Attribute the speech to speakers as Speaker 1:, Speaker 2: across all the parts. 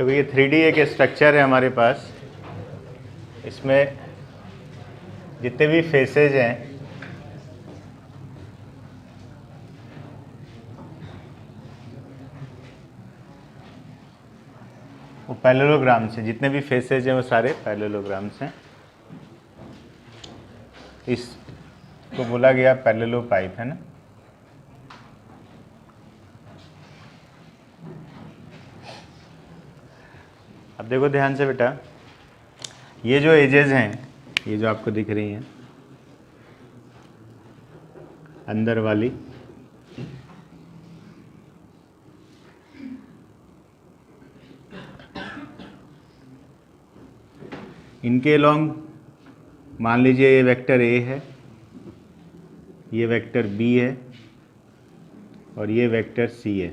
Speaker 1: देखो ये 3D एक स्ट्रक्चर है हमारे पास। इसमें जितने भी फेसेज हैं वो पैरेललोग्राम्स हैं, जितने भी फेसेज हैं वो सारे पैरेललोग्राम्स हैं। इसको बोला गया पैरेललो पाइप, है ना। अब देखो ध्यान से बेटा, ये जो एजेस हैं, ये जो आपको दिख रही हैं अंदर वाली, इनके लॉन्ग मान लीजिए ये वेक्टर ए है, ये वेक्टर बी है और ये वेक्टर सी है।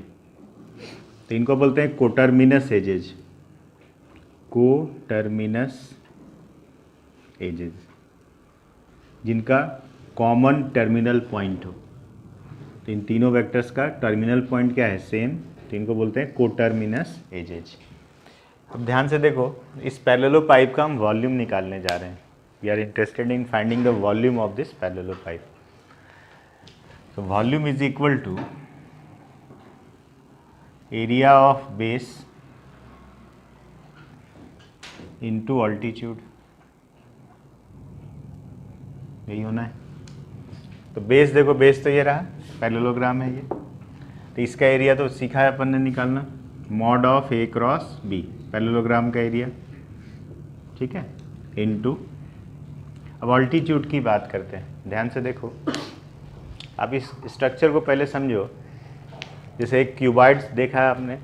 Speaker 1: तो इनको बोलते हैं कोटर्मिनस एजेज, कोटर्मिनस एजेज, जिनका कॉमन टर्मिनल पॉइंट हो। तो इन तीनों वेक्टर्स का टर्मिनल पॉइंट क्या है, सेम, तो इनको बोलते हैं कोटर्मिनस एजेज। अब ध्यान से देखो, इस पैरेललो पाइप का हम वॉल्यूम निकालने जा रहे हैं। We are interested in finding the volume of this parallelepiped. तो volume is equal to area of base into altitude, यही होना है। तो बेस देखो, बेस तो ये रहा, पैरेललोग्राम है ये, तो इसका एरिया तो सीखा है अपन ने निकालना, mod of A cross B, parallelogram का एरिया, ठीक है, इनटू। अब ऑल्टीट्यूड की बात करते हैं। ध्यान से देखो, आप इस स्ट्रक्चर को पहले समझो। जैसे एक क्यूबॉइड देखा है आपने,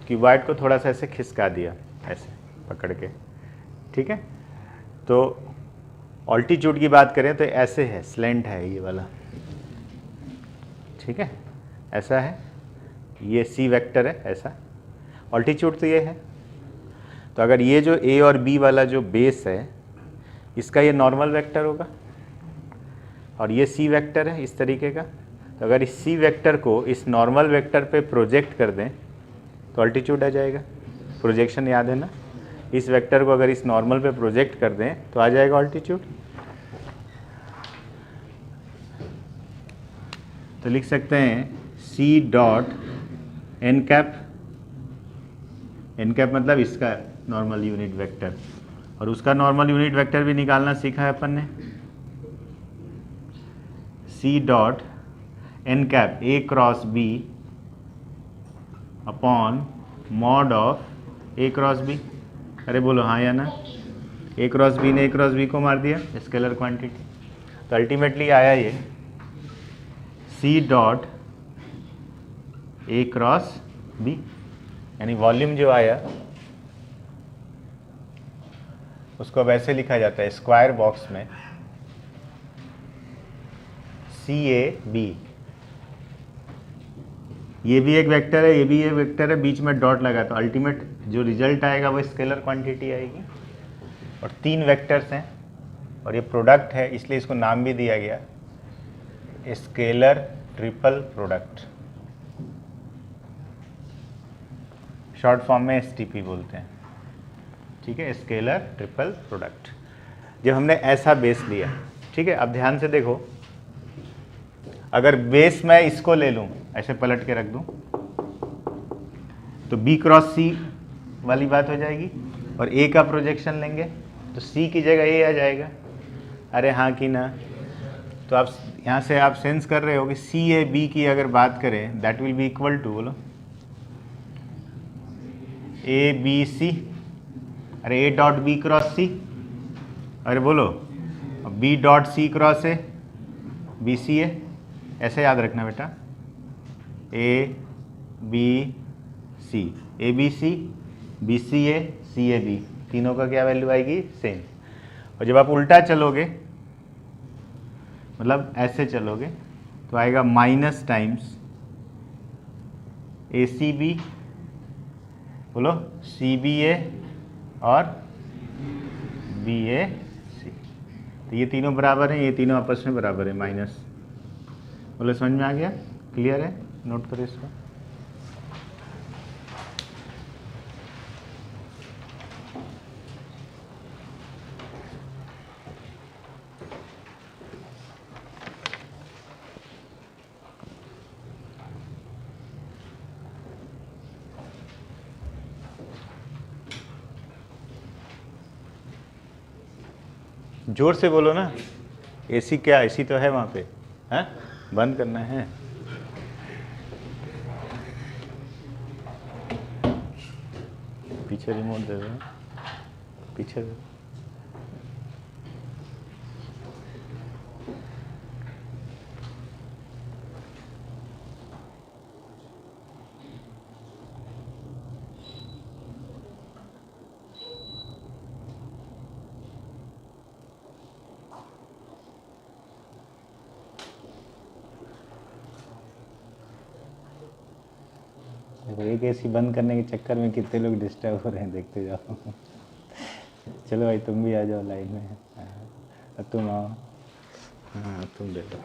Speaker 1: क्यूबॉइड को थोड़ा सा ऐसे खिसका दिया, ऐसे पकड़ के, ठीक है। तो ऑल्टीट्यूड की बात करें तो ऐसे है, स्लेंट है ये वाला, ठीक है, ऐसा है, ये सी वेक्टर है, ऐसा ऑल्टीट्यूड तो ये है। तो अगर ये जो ए और बी वाला जो बेस है, इसका ये नॉर्मल वेक्टर होगा और ये सी वेक्टर है इस तरीके का। तो अगर इस सी वेक्टर को इस नॉर्मल वेक्टर पे प्रोजेक्ट कर दें तो ऑल्टीट्यूड आ जाएगा। प्रोजेक्शन याद है ना, इस वेक्टर को अगर इस नॉर्मल पे प्रोजेक्ट कर दें तो आ जाएगा ऑल्टीट्यूड। तो लिख सकते हैं C dot N cap, N cap मतलब इसका नॉर्मल यूनिट वेक्टर, और उसका नॉर्मल यूनिट वेक्टर भी निकालना सीखा है अपन ने। C dot N cap A cross B upon mod of A cross B. अरे बोलो हाँ या ना। ए क्रॉस बी ने ए क्रॉस बी को मार दिया, स्केलर क्वांटिटी। तो अल्टीमेटली आया ये C dot A cross B, यानी वॉल्यूम जो आया उसको अब ऐसे लिखा जाता है स्क्वायर बॉक्स में सी ए बी। ये भी एक वेक्टर है, ये भी एक वेक्टर है, बीच में डॉट लगा, तो अल्टीमेट जो रिजल्ट आएगा वो स्केलर क्वांटिटी आएगी। और तीन वेक्टर्स हैं और ये प्रोडक्ट है, इसलिए इसको नाम भी दिया गया scalar triple product, short form में एसटीपी बोलते हैं, ठीक है, स्केलर ट्रिपल प्रोडक्ट। जब हमने ऐसा बेस लिया, ठीक है। अब ध्यान से देखो, अगर बेस मैं इसको ले लूं, ऐसे पलट के रख दूं, तो बी क्रॉस सी वाली बात हो जाएगी, और ए का प्रोजेक्शन लेंगे तो सी की जगह ए आ जाएगा। अरे हाँ कि ना। तो आप यहाँ से आप सेंस कर रहे हो कि सी ए बी की अगर बात करें, that will be equal to, बोलो, ए बी सी। अरे A dot B cross C, अरे बोलो B dot C cross A, B C A. ऐसे याद रखना बेटा, A B C, A B C, B C A, C A B, तीनों का क्या वैल्यू आएगी, सेम। और जब आप उल्टा चलोगे, मतलब ऐसे चलोगे, तो आएगा माइनस टाइम्स ए सी बी, बोलो सी बी ए और बी ए सी। तो ये तीनों बराबर हैं, ये तीनों आपस में बराबर है, माइनस। बोलो समझ में आ गया, क्लियर है, नोट करो इसको। जोर से बोलो ना। एसी क्या, एसी तो है वहाँ पे, हैं? बंद करना है। पीछे रिमोट दे दो, पीछे दे। देखो एक एसी बंद करने के चक्कर में कितने लोग डिस्टर्ब हो रहे हैं, देखते जाओ। चलो भाई तुम भी आ जाओ लाइन में। हाँ, तुम आओ। हाँ तुम दे दो।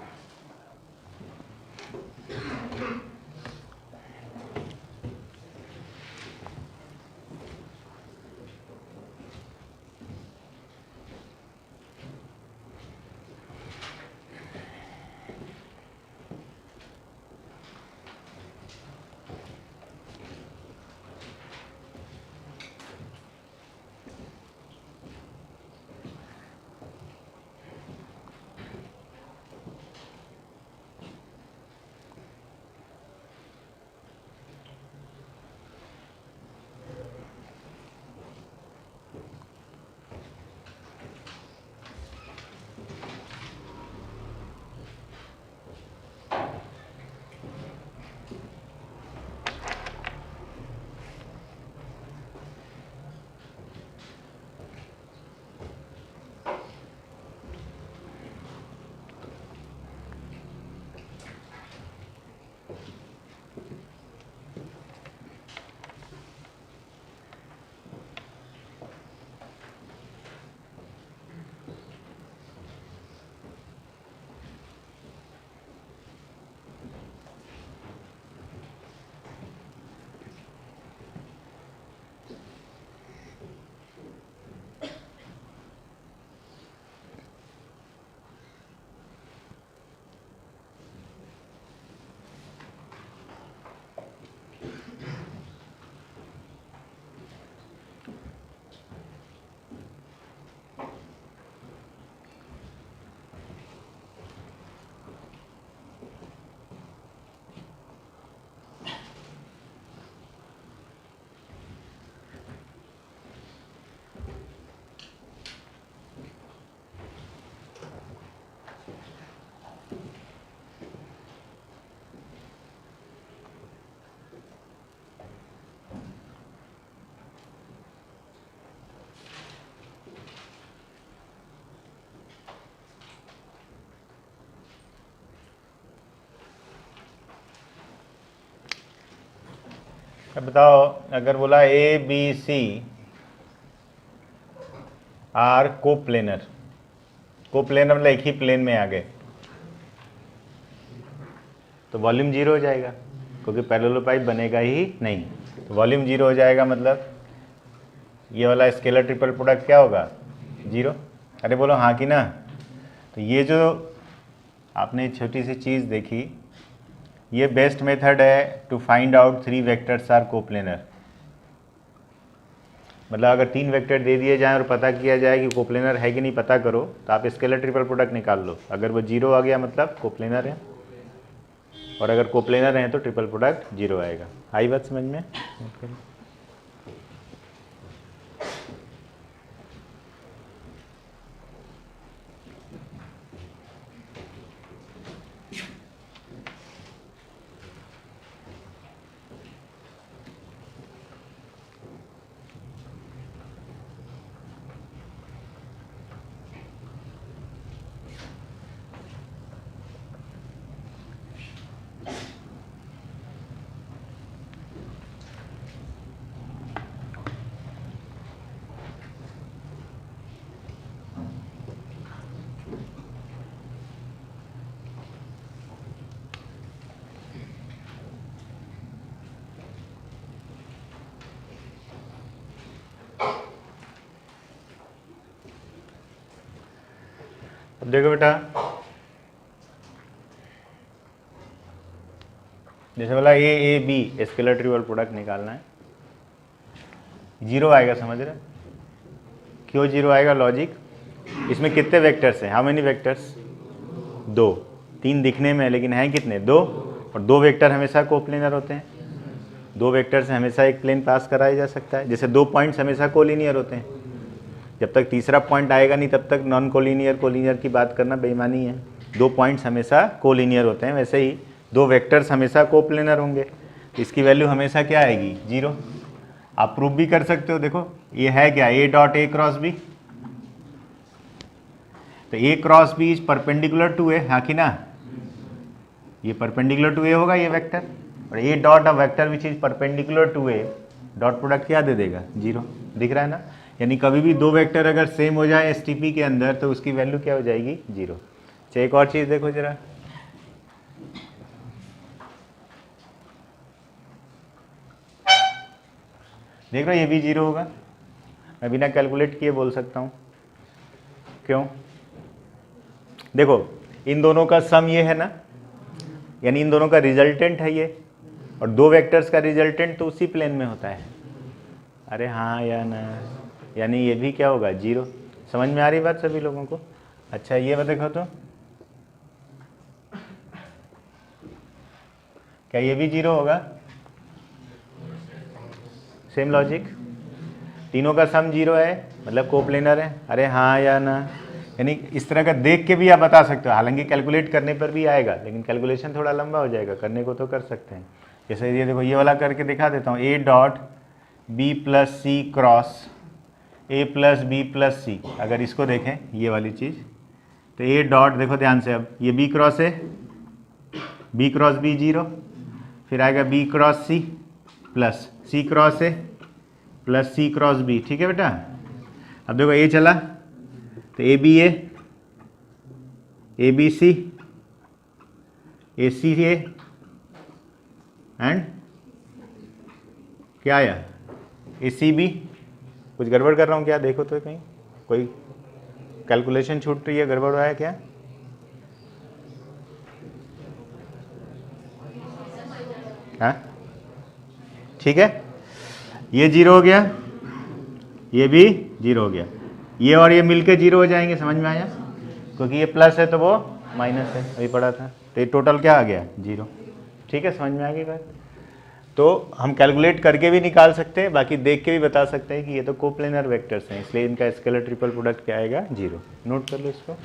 Speaker 1: अब बताओ, अगर बोला A B C are coplanar, coplanar मतलब एक ही प्लेन में आ गए, तो वॉल्यूम जीरो हो जाएगा, क्योंकि पैरेललोपाइप बनेगा ही नहीं। तो वॉल्यूम जीरो हो जाएगा, मतलब ये वाला स्केलर ट्रिपल प्रोडक्ट क्या होगा, जीरो। अरे बोलो हाँ कि ना। तो ये जो आपने छोटी सी चीज़ देखी, ये बेस्ट मेथड है to find out 3 vectors are coplanar. मतलब अगर 3 वेक्टर दे दिए जाएं और पता किया जाए कि कोप्लेनर है कि नहीं पता करो, तो आप स्केलर ट्रिपल प्रोडक्ट निकाल लो। अगर वो जीरो आ गया मतलब कोप्लेनर है, और अगर कोप्लेनर है तो ट्रिपल प्रोडक्ट जीरो आएगा। आई बात समझ में? अब देखो बेटा, जैसे बोला A B scalar triple product निकालना है, जीरो आएगा, समझ रहे? क्यों जीरो आएगा? लॉजिक, इसमें कितने वेक्टर्स हैं, हाउ मेनी वेक्टर्स, 2, 3 दिखने में लेकिन हैं कितने, 2, और 2 वेक्टर हमेशा कोप्लेनर होते हैं, 2 वेक्टर से हमेशा एक प्लेन पास कराया जा सकता है। जैसे 2 पॉइंट्स हमेशा कोलिनियर होते हैं, जब तक तीसरा पॉइंट आएगा नहीं तब तक नॉन कोलिनियर कोलिनियर की बात करना बेईमानी है। 2 पॉइंट्स हमेशा कोलिनियर होते हैं, वैसे ही 2 वेक्टर्स हमेशा कोप्लेनर होंगे, तो इसकी वैल्यू हमेशा क्या आएगी, 0। आप प्रूव भी कर सकते हो, देखो ये है क्या, A dot A cross B, तो A cross B is perpendicular to A, हाँ कि ना, ये परपेंडिकुलर टू ए होगा ये वेक्टर, और A dot a vector which is perpendicular to A, dot product क्या दे देगा, 0। दिख रहा है ना, यानी कभी भी 2 वेक्टर अगर सेम हो जाए एसटीपी के अंदर तो उसकी वैल्यू क्या हो जाएगी, 0। अच्छा एक और चीज़ देखो जरा, देख रहे हो ये भी 0 होगा, मैं बिना कैलकुलेट किए बोल सकता हूँ, क्यों, देखो इन दोनों का सम ये है ना, यानी इन दोनों का रिजल्टेंट है ये, और 2 वेक्टर्स का रिजल्टेंट तो उसी प्लेन में होता है, अरे हाँ या ना, यानी ये भी क्या होगा, 0। समझ में आ रही बात सभी लोगों को। अच्छा ये देखो तो क्या ये भी 0 होगा, सेम लॉजिक, तीनों का सम 0 है मतलब कोप्लेनर है, अरे हाँ या ना, यानी इस तरह का देख के भी आप बता सकते हो, हालांकि कैलकुलेट करने पर भी आएगा लेकिन कैलकुलेशन थोड़ा लंबा हो जाएगा, करने को तो कर सकते हैं। जैसे ये देखो ये वाला करके दिखा देता हूँ, A dot B plus C cross A plus B plus C, अगर इसको देखें ये वाली चीज़, तो ए डॉट देखो ध्यान से, अब ये बी क्रॉस है, बी क्रॉस बी 0, फिर आएगा B cross C plus C cross A plus C cross B, ठीक है बेटा। अब देखो ए चला तो ए बी सी ए एंड क्या आया, ए सी बी, कुछ गड़बड़ कर रहा हूँ क्या, देखो तो कहीं कोई कैलकुलेशन छूट रही है, गड़बड़ आया क्या, हाँ ठीक है, ये 0 हो गया, ये भी 0 हो गया, ये और ये मिलके 0 हो जाएंगे, समझ में आया, क्योंकि ये प्लस है तो वो माइनस है, अभी पढ़ा था, तो ये टोटल क्या आ गया, 0। ठीक है, समझ में आ गई बात। तो हम कैलकुलेट करके भी निकाल सकते हैं, बाकी देख के भी बता सकते हैं कि ये तो कोप्लेनर वेक्टर्स हैं, इसलिए इनका स्केलर ट्रिपल प्रोडक्ट क्या आएगा, 0। नोट कर लो इसको।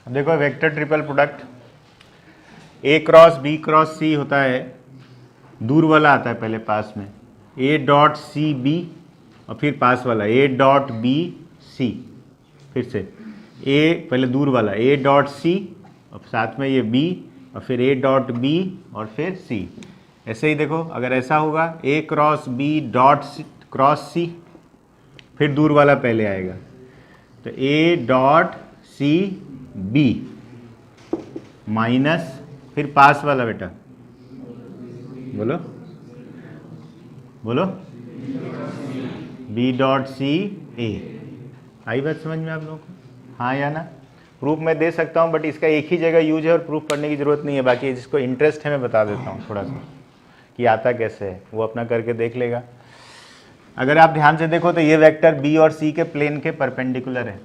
Speaker 1: देखो vector triple product A cross B cross C होता है, दूर वाला आता है पहले पास में, ए डॉट सी बी, और फिर पास वाला ए डॉट बी सी, फिर से ए पहले दूर वाला ए डॉट सी और साथ में ये बी, और फिर ए डॉट बी और फिर सी। ऐसे ही देखो अगर ऐसा होगा A cross B dot cross C, फिर दूर वाला पहले आएगा, तो A dot C B, minus फिर पास वाला बेटा, बोलो बोलो, बी डॉट सी ए। आई बात समझ में आप लोगों को? हाँ या ना? प्रूफ मैं दे सकता हूँ बट इसका एक ही जगह यूज है और प्रूफ करने की ज़रूरत नहीं है। बाकी जिसको इंटरेस्ट है मैं बता देता हूँ थोड़ा सा कि आता कैसे है, वो अपना करके देख लेगा। अगर आप ध्यान से देखो तो ये वेक्टर बी और सी के प्लेन के परपेंडिकुलर है,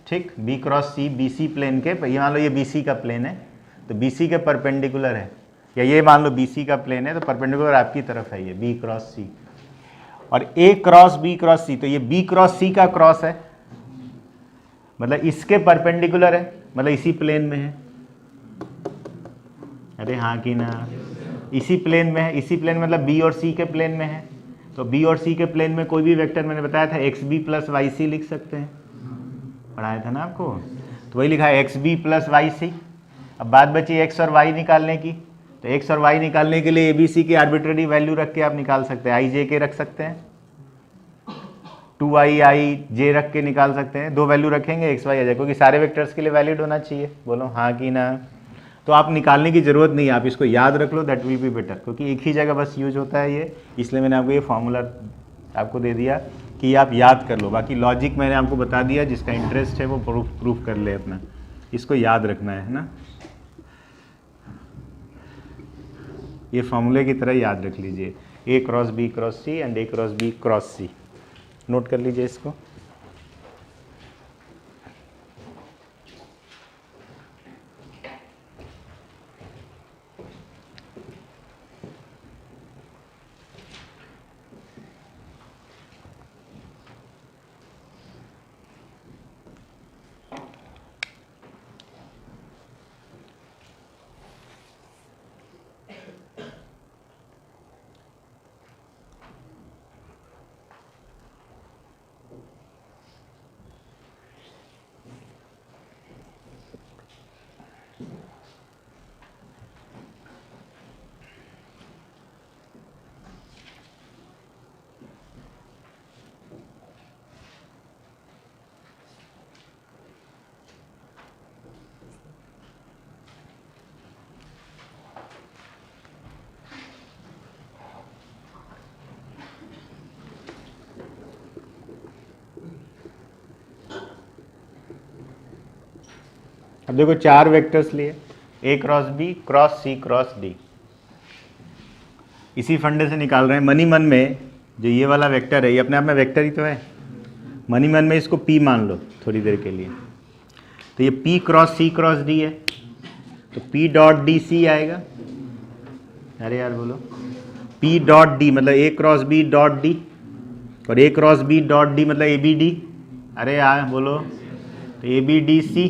Speaker 1: ठीक। B cross C B C plane के, ये मान लो ये बी सी का प्लेन है तो बी सी के परपेंडिकुलर है, या ये मान लो बी सी का प्लेन है तो परपेंडिकुलर आपकी तरफ है ये बी क्रॉस सी। और ए क्रॉस बी क्रॉस सी, तो ये बी क्रॉस सी का क्रॉस है, मतलब इसके परपेंडिकुलर है, मतलब इसी प्लेन में है। अरे हाँ कि ना? इसी प्लेन में है, इसी प्लेन मतलब बी और सी के प्लेन में है। तो बी और सी के प्लेन में कोई भी वेक्टर, मैंने बताया था X B plus Y C लिख सकते हैं, पढ़ाया था ना आपको। तो वही लिखा है X B plus Y C. अब बात बची एक्स और वाई निकालने की, तो एक्स और वाई निकालने के लिए ए बी सी की आर्बिट्रेरी वैल्यू रख के आप निकाल सकते हैं। आई जे के रख सकते हैं, 2i आई जे रख के निकाल सकते हैं। दो वैल्यू रखेंगे एक्स वाई आ जाए, क्योंकि सारे वेक्टर्स के लिए वैलिड होना चाहिए। बोलो हाँ कि ना? तो आप निकालने की ज़रूरत नहीं है, आप इसको याद रख लो, दैट विल बी बेटर, क्योंकि एक ही जगह बस यूज होता है ये, इसलिए मैंने आपको ये फॉर्मूला आपको दे दिया कि आप याद कर लो। बाकी लॉजिक मैंने आपको बता दिया, जिसका इंटरेस्ट है वो प्रूफ कर ले अपना, इसको याद रखना है ना। ये फॉर्मूले की तरह याद रख लीजिए, A cross B cross C and A cross B cross C, note कर लीजिए इसको। अब देखो चार वेक्टर्स लिए, A cross B cross C cross D, इसी फंडे से निकाल रहे हैं। मनी मन में जो ये वाला वेक्टर है, ये अपने आप में वेक्टर ही तो है, मनी मन में इसको पी मान लो थोड़ी देर के लिए। तो ये पी क्रॉस डी है, तो पी डॉट डी सी आएगा। अरे यार बोलो, पी डॉट डी मतलब ए क्रॉस बी डॉट डी, और A cross B dot D मतलब ए बी डी। अरे यार बोलो, तो ए बी डी सी,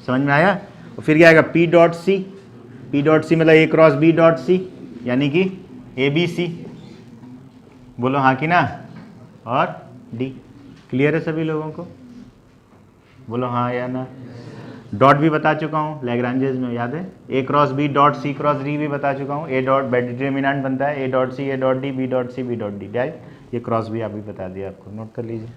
Speaker 1: समझ में आया? और फिर क्या आएगा? पी डॉट सी मतलब ए क्रॉस बी डॉट सी, यानी कि ए बी सी। बोलो हाँ कि ना? और डी। क्लियर है सभी लोगों को? बोलो हाँ या ना? डॉट भी बता चुका हूँ लैग्रांजेस में, याद है? A cross B dot C cross D भी बता चुका हूँ। ए डॉट डिटरमिनेंट बनता है A dot C A dot D, B dot C B dot D, right? ये क्रॉस भी अभी बता दिया आपको, नोट कर लीजिए।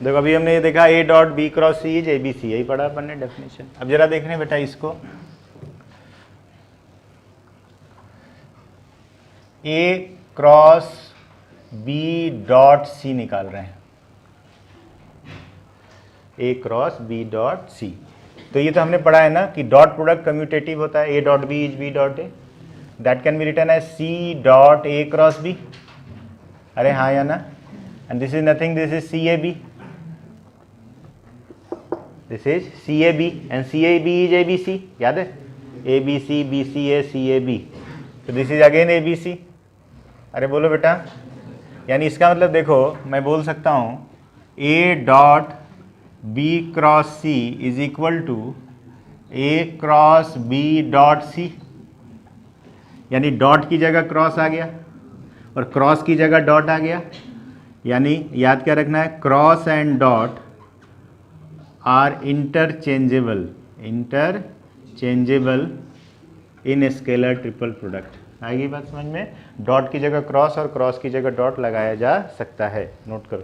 Speaker 1: देखो अभी हमने ये देखा A dot B cross C is A B C, यही पढ़ा अपन ने डेफिनेशन। अब जरा देख रहे हैं बेटा इसको, ए क्रॉस बी डॉट सी निकाल रहे हैं, ए क्रॉस बी डॉट सी। तो ये तो हमने पढ़ा है ना कि डॉट प्रोडक्ट कम्यूटेटिव होता है, A dot B is B dot A, that can be written as C dot A cross B. अरे हाँ या ना? And this is nothing, this is C A B, this is C A B and C A B is A B C, याद है? A B C B C A C A B, तो this is again A B C. अरे बोलो बेटा, यानी इसका मतलब देखो मैं बोल सकता हूँ A dot B cross C is equal to A cross B dot C, यानी डॉट की जगह क्रॉस आ गया और क्रॉस की जगह डॉट आ गया। यानी याद क्या रखना है, cross and dot are interchangeable in scalar triple product. आएगी बात समझ में? डॉट की जगह क्रॉस और क्रॉस की जगह डॉट लगाया जा सकता है, नोट करो।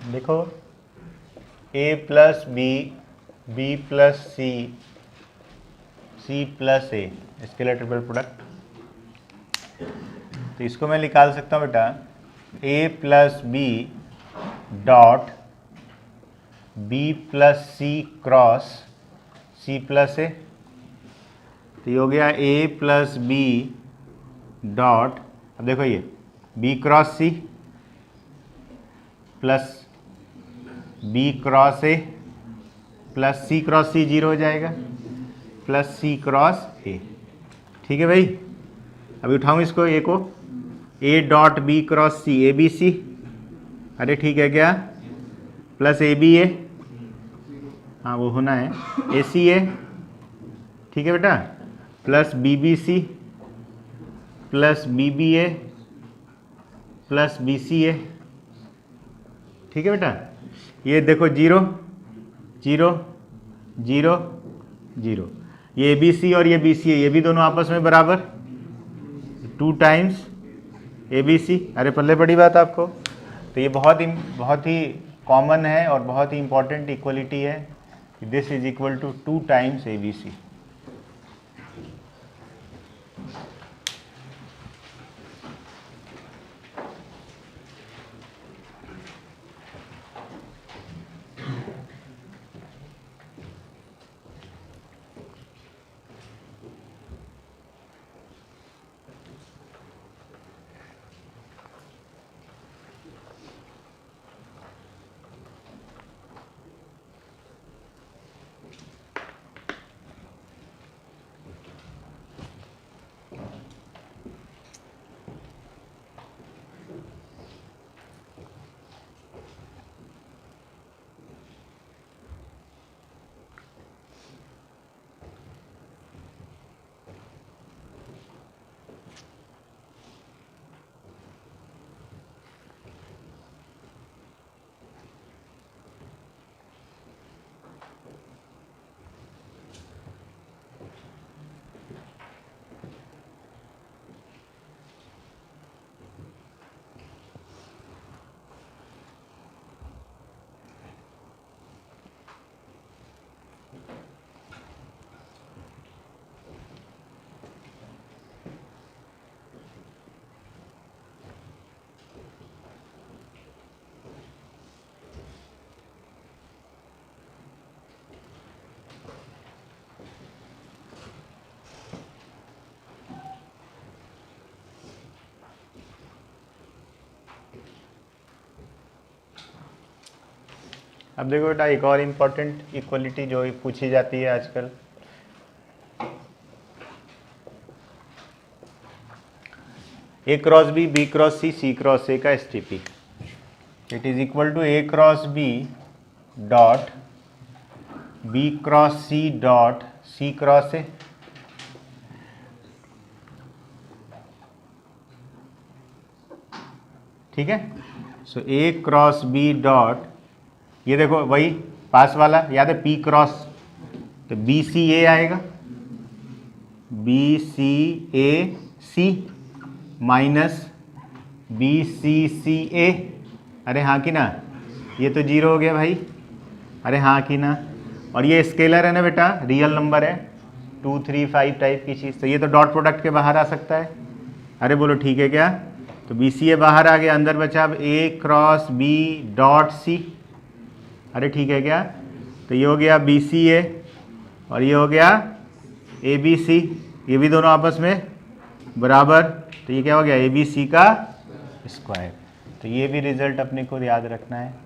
Speaker 1: देखो A plus B, B plus C, C plus A, scalar triple product. तो इसको मैं निकाल सकता हूँ बेटा A plus B dot B plus C cross C plus A. तो ये हो गया ए प्लस बी डॉट, अब देखो ये B cross C plus B cross A plus C cross C zero हो जाएगा प्लस सी क्रॉस ए। ठीक है भाई, अभी उठाऊँ इसको ए को, A dot B cross C, A B C, अरे ठीक है क्या, प्लस ए बी ए, हाँ वो होना है ए सी ए, ठीक है बेटा, plus B B C plus B B A plus B C A. ठीक है बेटा, ये देखो जीरो जीरो जीरो जीरो, ये ए बी सी और ये बी सी है, ये भी दोनों आपस में बराबर, 2 टाइम्स ए बी सी। अरे पल्ले बड़ी बात आपको, तो ये बहुत ही कॉमन है और बहुत ही इंपॉर्टेंट इक्वलिटी है, this is equal to 2 times A B C. अब देखो बेटा एक और इम्पॉर्टेंट इक्वलिटी जो पूछी जाती है आजकल, A cross B cross C cross A का STP, it is equal to A cross B dot B cross C cross A. ठीक है, so A cross B dot, ये देखो वही पास वाला याद है, पी क्रॉस, तो बी सी ए आएगा, B C A C minus B C A. अरे हाँ कि ना, ये तो जीरो हो गया भाई, अरे हाँ कि ना, और ये स्केलर है ना बेटा, रियल नंबर है, 2 3 5 टाइप की चीज़, तो ये तो डॉट प्रोडक्ट के बाहर आ सकता है। अरे बोलो ठीक है क्या, तो बी सी ए बाहर आ गया, अंदर बचा अब ए क्रॉस बी डॉट सी। अरे ठीक है क्या, तो ये हो गया बी सी ए और ये हो गया ए बी सी, ये भी दोनों आपस में बराबर, तो ये क्या हो गया ए बी सी का स्क्वायर। तो ये भी रिजल्ट अपने को याद रखना है।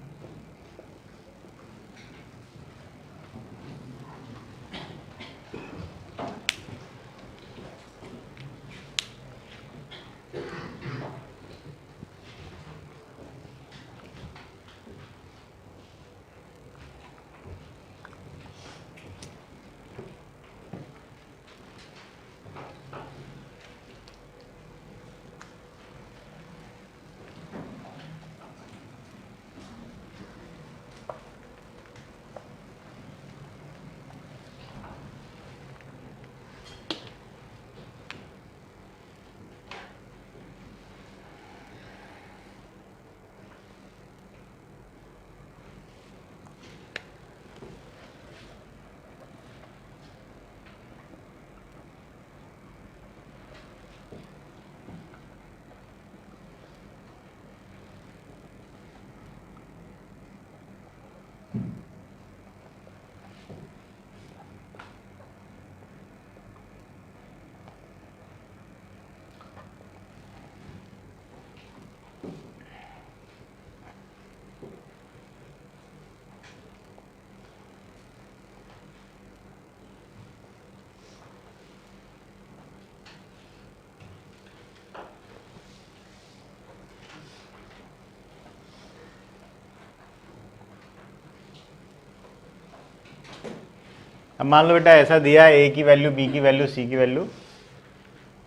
Speaker 1: अब मान लो बेटा ऐसा दिया है, ए की वैल्यू बी की वैल्यू सी की वैल्यू,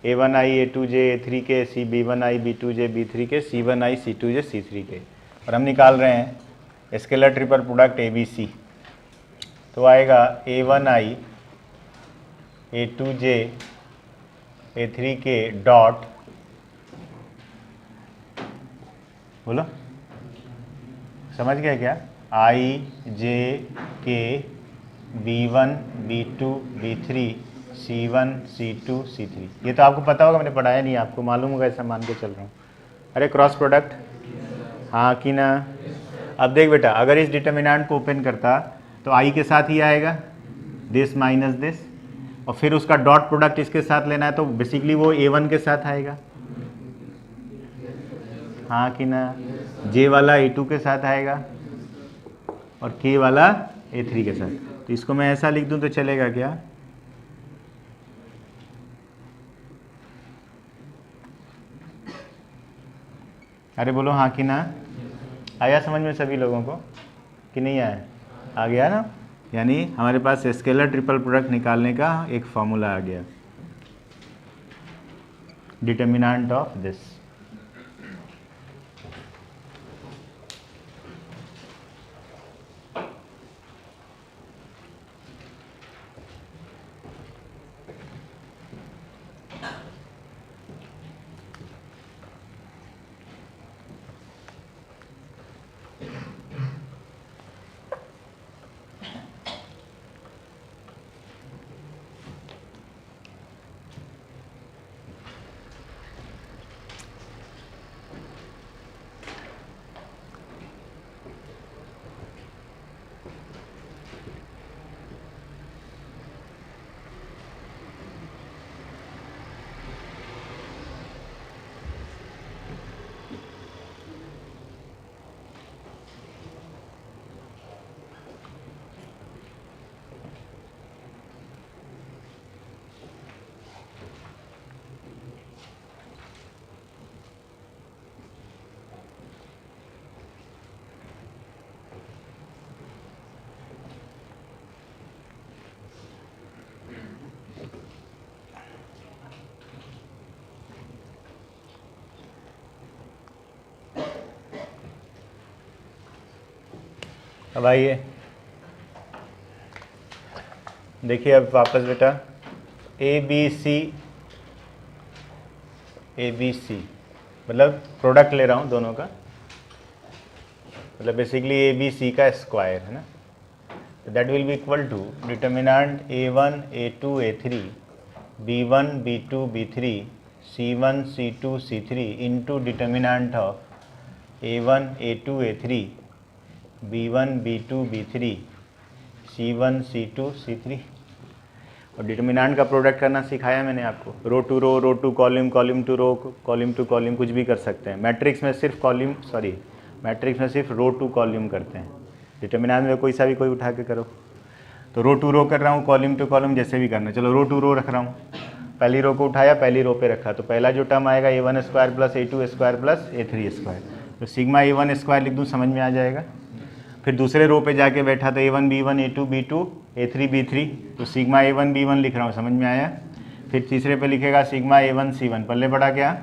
Speaker 1: A1i A2j A3k सी B1i B2j B3k C1i C2j C3k, और हम निकाल रहे हैं स्केलर ट्रिपल प्रोडक्ट ABC, तो आएगा A1i A2j A3k डॉट, बोलो समझ गया क्या, I J K B1 B2 B3 C1 C2 C3, ये तो आपको पता होगा, मैंने पढ़ाया नहीं, आपको मालूम होगा, ऐसा मान के चल रहा हूँ। अरे क्रॉस प्रोडक्ट हाँ कि ना। अब देख बेटा, अगर इस डिटर्मिनेंट को ओपन करता तो आई के साथ ही आएगा दिस माइनस दिस, और फिर उसका डॉट प्रोडक्ट इसके साथ लेना है, तो बेसिकली वो A1 के साथ आएगा, हाँ कि ना, J वाला A2 के साथ आएगा और K वाला A3 के साथ। तो इसको मैं ऐसा लिख दूं तो चलेगा क्या, अरे बोलो हाँ कि ना। आया समझ में सभी लोगों को कि नहीं आया, आ गया ना, यानी हमारे पास स्केलर ट्रिपल प्रोडक्ट निकालने का एक फॉर्मूला आ गया, डिटर्मिनेंट ऑफ दिस। अब आइए देखिए, अब वापस बेटा ए बी सी मतलब प्रोडक्ट ले रहा हूँ दोनों का, मतलब बेसिकली ए बी सी का स्क्वायर है ना, that will be equal to determinant A1 A2 A3 B1 B2 B3 C1 C2 C3 into determinant of A1 A2 A3 B1 B2 B3 C1 C2 C3। और डिटर्मिनेंट का product करना सिखाया मैंने आपको, row to column, column to row, column to column, कुछ भी कर सकते हैं। मैट्रिक्स में सिर्फ मैट्रिक्स में सिर्फ रो टू कॉलम करते हैं, डिटर्मिनेंट में कोई सा भी कोई उठा के करो। तो रो टू रो कर रहा हूँ, कॉलम टू कॉलम, जैसे भी करना। चलो रो टू रो रख रहा हूँ, पहली रो को उठाया, पहली रो पे रखा, तो पहला जो टर्म आएगा A1 square plus A2 square plus A3 square, तो सिग्मा A1 स्क्वायर लिख दूँ, समझ में आ जाएगा। फिर दूसरे रो पे जाके बैठा तो A1 B1 A2 B2 A3 B3, तो सिग्मा A1 B1 लिख रहा हूँ, समझ में आया। फिर तीसरे पे लिखेगा सिग्मा A1 C1, पल्ले पड़ा क्या,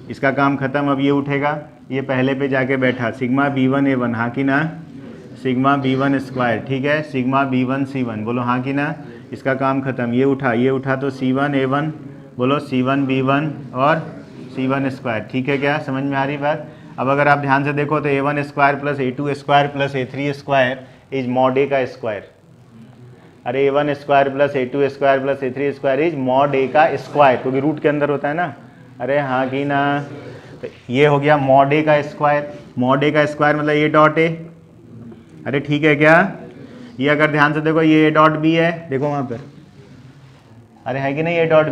Speaker 1: इसका काम खत्म। अब ये उठेगा, ये पहले पे जाके बैठा, सिग्मा B1 A1, हाँ कि ना, सिग्मा B1 स्क्वायर, ठीक है, सिग्मा B1 C1, बोलो हाँ कि ना, इसका काम खत्म। ये उठा तो C1 A1, बोलो C1 B1 और C1 स्क्वायर, ठीक है क्या, समझ में आ रही बात। अब अगर आप ध्यान से देखो तो A1 square plus A2 square plus A3 square is mod A का स्क्वायर। अरे A1 square plus A2 square plus A3 square is mod A का स्क्वायर, क्योंकि रूट के अंदर होता है ना। अरे हाँ कि ना, तो ये हो गया मॉड A का स्क्वायर। मॉड A का स्क्वायर मतलब A डॉट A, अरे ठीक है क्या। ये अगर ध्यान से देखो, ये A डॉट B है, देखो वहाँ पर, अरे है कि नहीं, A डॉट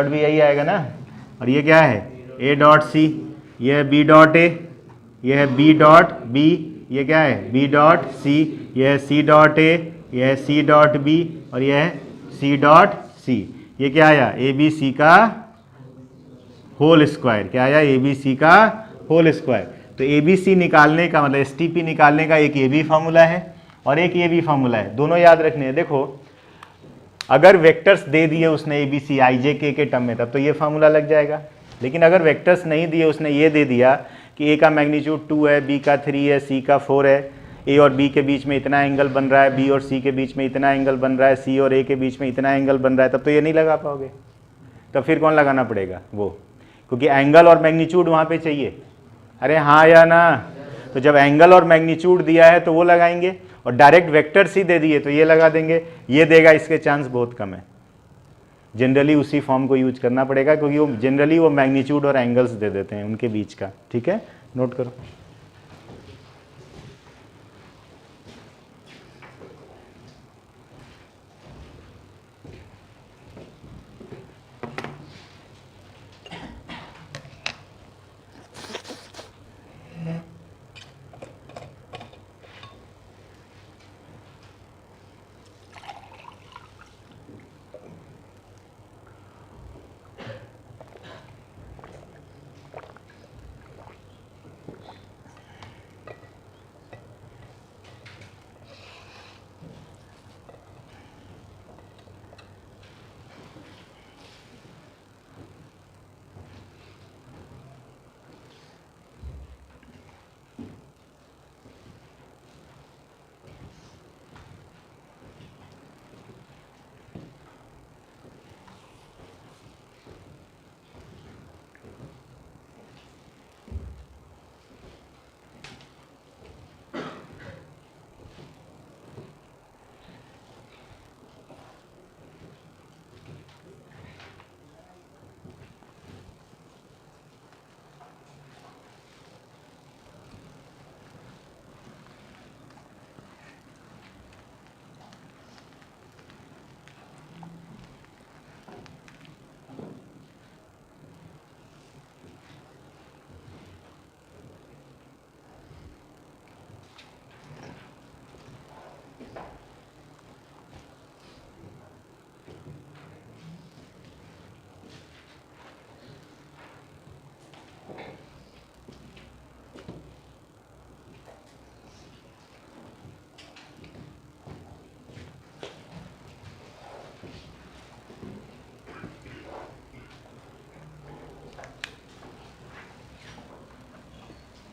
Speaker 1: B यही आएगा ना। और ये क्या है, A डॉट C, ये है B डॉट A, ये है B डॉट B, ये क्या है B डॉट C, ये है C डॉट A, ये है C डॉट B और ये है C डॉट C। ये क्या आया, ABC का होल स्क्वायर। क्या आया, ABC का होल स्क्वायर। तो ABC निकालने का मतलब STP निकालने का एक ये भी फार्मूला है और एक ये भी फार्मूला है, दोनों याद रखने हैं। देखो अगर वेक्टर्स दे दिए उसने ABC IJK के टर्म में, तब तो ये फार्मूला लग जाएगा। लेकिन अगर वेक्टर्स नहीं दिए, उसने ये दे दिया कि A का मैग्नीट्यूड 2 है, B का 3 है, C का 4 है, A और B के बीच में इतना एंगल बन रहा है, B और C के बीच में इतना एंगल बन रहा है, C और A के बीच में इतना एंगल बन रहा है, तब तो ये नहीं लगा पाओगे। तब फिर कौन लगाना पड़ेगा, वो, क्योंकि एंगल और मैग्नीट्यूड वहाँ पे चाहिए। अरे हाँ या ना, तो जब एंगल और मैग्नीट्यूड दिया है तो वो लगाएंगे, और डायरेक्ट वेक्टर्स ही दे दिए तो ये लगा देंगे। ये देगा, इसके चांस बहुत कम है। जनरली उसी फॉर्म को यूज करना पड़ेगा, क्योंकि वो जनरली वो मैग्नीट्यूड और एंगल्स दे देते हैं उनके बीच का, ठीक है, नोट करो।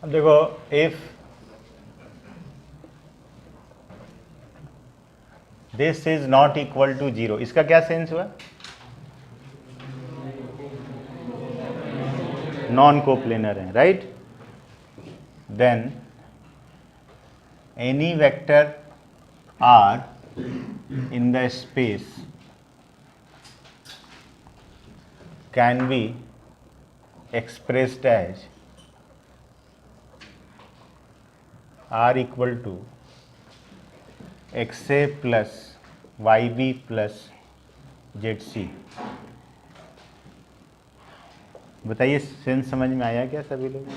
Speaker 1: अब देखो, if this is not equal to 0, इसका क्या सेंस हुआ? नॉन कोप्लेनर है, right? Then any vector r in the space can be expressed as r equal to xa plus yb plus zc। बताइए सेंस समझ में आया क्या सभी लोगों को?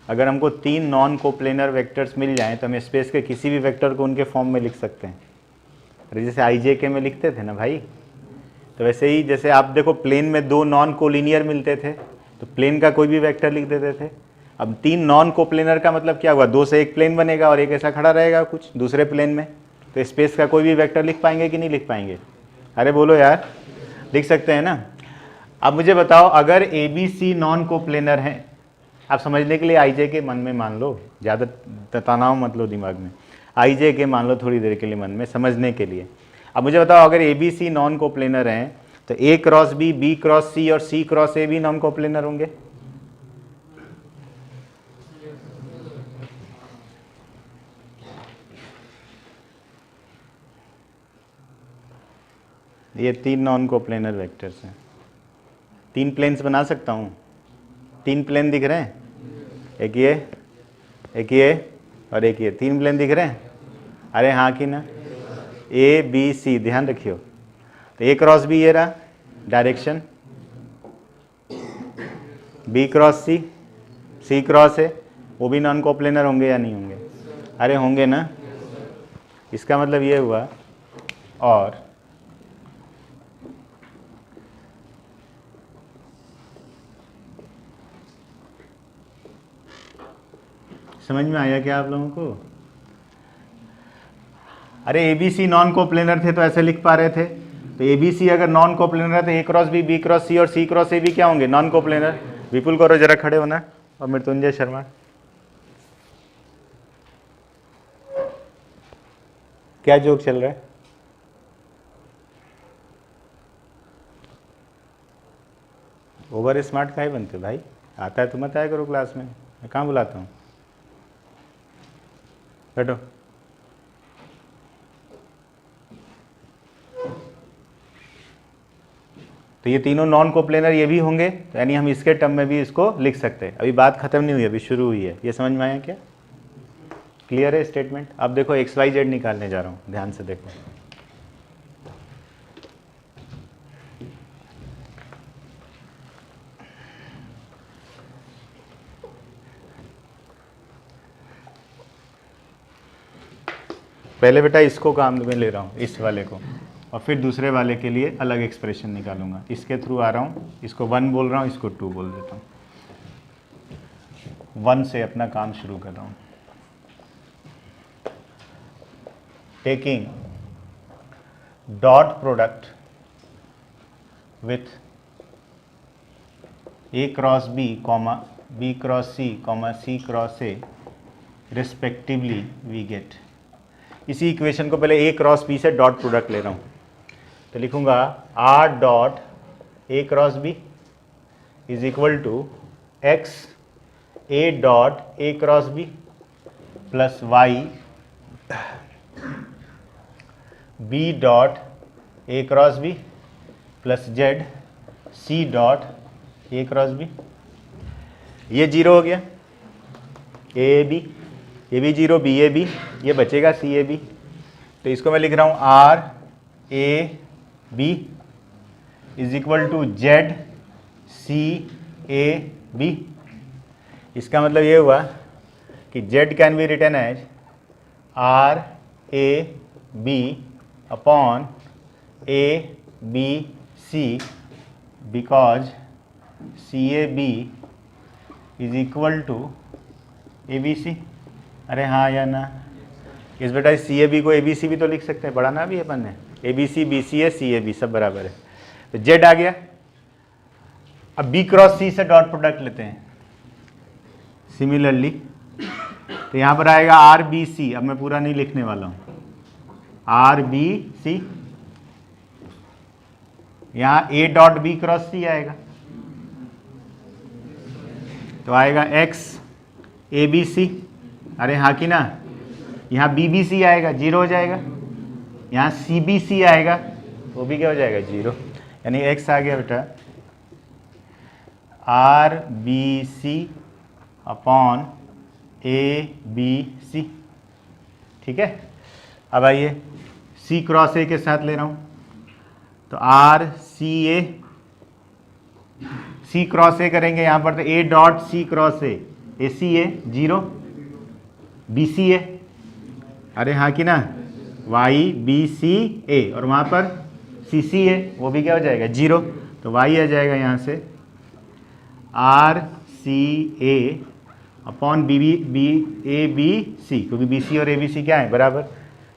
Speaker 1: अगर हमको 3 नॉन कोप्लेनर वेक्टर्स मिल जाएं तो हम स्पेस के किसी भी वेक्टर को उनके फॉर्म में लिख सकते हैं। अरे जैसे IJK में लिखते थे ना भाई, तो वैसे ही जैसे आप देखो प्लेन में 2 नॉन कोलिनियर मिलते थे तो प्लेन का कोई भी वेक्टर लिख देते थे। अब 3 नॉन कोप्लेनर का मतलब क्या हुआ? 2 से एक प्लेन बनेगा और एक ऐसा खड़ा रहेगा कुछ दूसरे प्लेन में, तो स्पेस का कोई भी वेक्टर लिख पाएंगे कि नहीं लिख पाएंगे? अरे बोलो यार, लिख सकते हैं ना। अब मुझे बताओ, अगर ABC नॉन कोप्लेनर हैं, आप समझने के लिए IJK मन में मान लो, ज़्यादा तनाव मत लो दिमाग में, IJK मान लो थोड़ी देर के लिए मन में समझने के लिए। अब मुझे बताओ, अगर ABC नॉन कोप्लेनर हैं तो A cross B, B cross C और C क्रॉस A भी नॉन कोप्लेनर होंगे? ये 3 नॉन कोप्लेनर वेक्टर्स हैं। 3 प्लेन्स बना सकता हूँ? 3 प्लेन दिख रहे हैं, एक ये और एक ये, 3 प्लेन दिख रहे हैं? अरे हाँ कि ना? ABC, ध्यान रखियो। तो A क्रॉस B ये रहा direction, B cross C, C cross A, वो भी नॉन कोप्लेनर होंगे या नहीं होंगे? अरे होंगे ना। इसका मतलब ये हुआ, और समझ में आया क्या आप लोगों को? अरे ABC नॉन कोप्लेनर थे तो ऐसे लिख पा रहे थे, तो ABC अगर नॉन कोप्लेनर है तो A cross B cross C और C क्रॉस A भी क्या होंगे? Non coplanar. विपुल करो जरा खड़े होना, और मृत्युंजय शर्मा। क्या जोक चल रहा है? ओवर स्मार्ट काहे बनते भाई? आता है तो मत आया करो क्लास में, मैं कहाँ बुलाता हूँ। बैठो। तो ये तीनों नॉन कोप्लेनर ये भी होंगे, तो यानी हम इसके टर्म में भी इसको लिख सकते हैं। अभी बात खत्म नहीं हुई, अभी शुरू हुई है। ये समझ में आया क्या? क्लियर है स्टेटमेंट? अब देखो XYZ निकालने जा रहा हूँ, ध्यान से देखो। पहले बेटा इसको काम में ले रहा हूँ, इस वाले को, और फिर दूसरे वाले के लिए अलग एक्सप्रेशन निकालूंगा। इसके थ्रू आ रहा हूँ, इसको 1 बोल रहा हूँ, इसको 2 बोल देता हूँ। 1 से अपना काम शुरू कर रहा हूँ। Taking dot product with A cross B, B cross C, C cross A respectively we get. इसी इक्वेशन को पहले A क्रॉस B से डॉट प्रोडक्ट ले रहा हूँ, तो लिखूंगा R dot A cross B is equal to X A dot A cross B plus Y B dot A cross B plus Z C dot A cross B। ये 0 हो गया, A B, ये भी 0, B A B, ये बचेगा C A B। तो इसको मैं लिख रहा हूँ R A B is equal to Z C A B। इसका मतलब ये हुआ कि Z can be written as R A B upon A B C because C A B is equal to A B C। अरे हाँ या ना? इस बेटा C A B को A B C भी तो लिख सकते हैं, बढ़ाना भी है अपन ने। A B C B C A C A B सब बराबर है, तो Z आ गया। अब B क्रॉस C से डॉट प्रोडक्ट लेते हैं सिमिलरली, तो यहाँ पर आएगा R B C। अब मैं पूरा नहीं लिखने वाला हूँ, आर बी सी, यहाँ ए डॉट बी क्रॉस सी आएगा, तो आएगा एक्स ए बी सी, अरे हाँ कि ना, यहाँ बी बी सी आएगा, जीरो हो जाएगा, यहाँ सी बी सी आएगा, वो भी क्या हो जाएगा, जीरो। यानी एक्स आ गया बेटा R B C upon A B C, ठीक है। अब आइए सी क्रॉस ए के साथ ले रहा हूँ, तो are C A, C cross ए करेंगे यहाँ पर, तो A dot C cross A C A zero, B C A, अरे हाँ कि ना, वाई बी सी ए, और वहाँ पर सी सी ए, वो भी क्या हो जाएगा, जीरो। तो वाई आ जाएगा यहाँ से R C A upon B B B A B C, क्योंकि बी सी और ए बी सी क्या है, बराबर।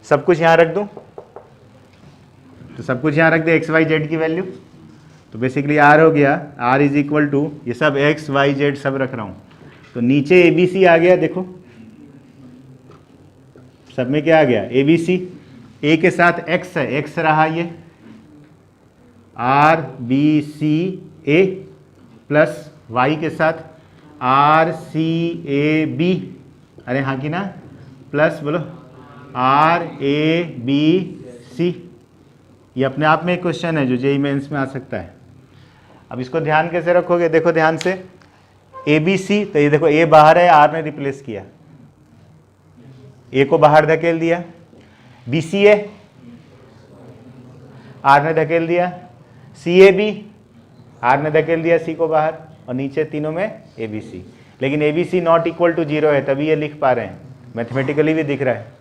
Speaker 1: सब कुछ यहाँ रख दूँ, तो सब कुछ यहाँ रख दे एक्स वाई जेड की वैल्यू, तो बेसिकली आर हो गया, आर इज इक्वल टू, ये सब एक्स वाई जेड सब रख रहा हूँ, तो नीचे ए बी सी आ गया, देखो सब में क्या आ गया, ए बी सी, ए के साथ एक्स है, एक्स रहा ये are B C A, plus Y के साथ आर सी ए बी, अरे हाँ कि ना, प्लस बोलो आर ए बी सी। ये अपने आप में एक क्वेश्चन है जो जेईई मेंस में आ सकता है। अब इसको ध्यान कैसे रखोगे, देखो ध्यान से, ए बी सी, तो ये देखो ए बाहर है, आर ने रिप्लेस किया, ए को बाहर धकेल दिया, बी सी ए आर ने धकेल दिया, सी ए बी आर ने धकेल दिया सी को बाहर, और नीचे तीनों में ए बी सी। लेकिन A B C not equal to zero है, तभी ये लिख पा रहे हैं, मैथमेटिकली भी दिख रहा है